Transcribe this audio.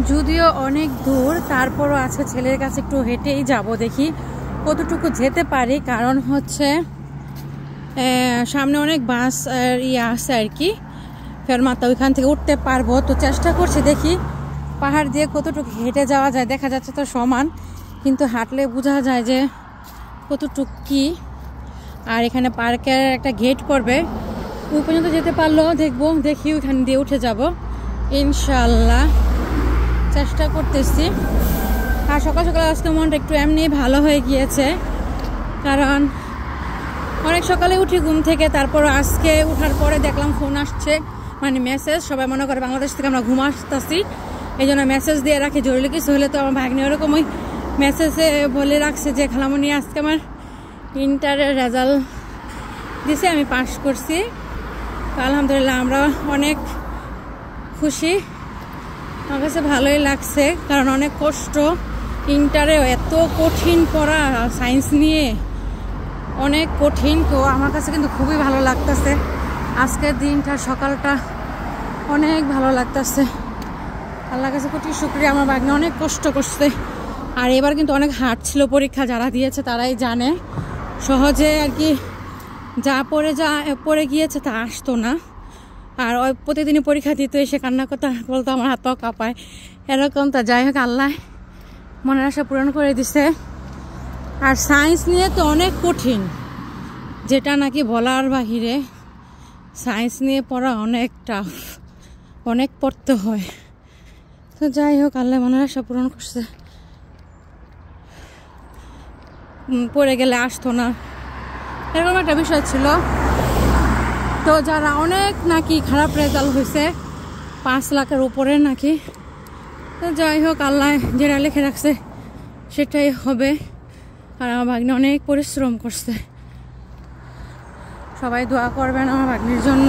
যদিও অনেক দূর, তারপরও আছে ছেলের কাছে একটু হেঁটেই যাব, দেখি কতটুকু যেতে পারি। কারণ হচ্ছে সামনে অনেক বাস আছে আর কি, ফেরমাতা, ওইখান থেকে উঠতে পারবো। তো চেষ্টা করছি, দেখি পাহাড় দিয়ে কতটুকু হেঁটে যাওয়া যায়। দেখা যাচ্ছে তো সমান, কিন্তু হাঁটলে বোঝা যায় যে কতটুকু কি। আর এখানে পার্কের একটা গেট করবে, ওই পর্যন্ত যেতে পারলেও দেখবো, দেখি ওইখান দিয়ে উঠে যাব ইনশাল্লাহ, চেষ্টা করতেছি। আর সকাল সকাল আজকে মনটা একটু এমনি ভালো হয়ে গিয়েছে, কারণ অনেক সকালে উঠি ঘুম থেকে। তারপর আজকে উঠার পরে দেখলাম ফোন আসছে, মানে মেসেজ। সবাই মনে করে বাংলাদেশ থেকে আমরা ঘুম আসতেছি, এই জন্য মেসেজ দিয়ে রাখি। জরুরি কিছু হলে তো আমার ভাগ্নি ওরকম ওই মেসেজে বলে রাখছে যে খালামণি আজকে আমার ইন্টারের রেজাল্ট দিছে, আমি পাস করছি। তো আলহামদুলিল্লাহ আমরা অনেক খুশি, আমার কাছে ভালোই লাগছে। কারণ অনেক কষ্ট, ইন্টারেও এত কঠিন পড়া, সায়েন্স নিয়ে অনেক কঠিন। তো আমার কাছে কিন্তু খুবই ভালো লাগতেছে আজকের দিনটা, সকালটা অনেক ভালো লাগতেছে। আল্লাহর কাছে কোটি শুকরিয়া, আমার ভাগ্নে অনেক কষ্ট করছে। আর এবার কিন্তু অনেক হার্ড ছিল পরীক্ষা, যারা দিয়েছে তারাই জানে। সহজে আর কি যা পড়ে গিয়েছে তা আসতো না। আর ওই প্রতিদিনই পরীক্ষা দিত, এসে কান্না কথা বলতো, আমার হাত পাও কাঁপায় এরকম। তা যাই হোক, আল্লাহ মনের আশা পূরণ করে দিছে। আর সায়েন্স নিয়ে তো অনেক কঠিন, যেটা নাকি বলার বাহিরে। সায়েন্স নিয়ে পড়া অনেক টাফ, অনেক পড়তে হয়। তো যাই হোক, আল্লাহ মনের আশা পূরণ করছে। পড়ে গেলে আসতো না, এরকম একটা বিষয় ছিল। তো যারা অনেক নাকি খারাপ রেজাল্ট হয়েছে, 5 লাখের উপরে নাকি। তো যাই হোক, আল্লাহ যেটা লিখে রাখছে সেটাই হবে। আর আমার ভাগ্নি অনেক পরিশ্রম করছে, সবাই দোয়া করবেন আমার ভাগ্নির জন্য।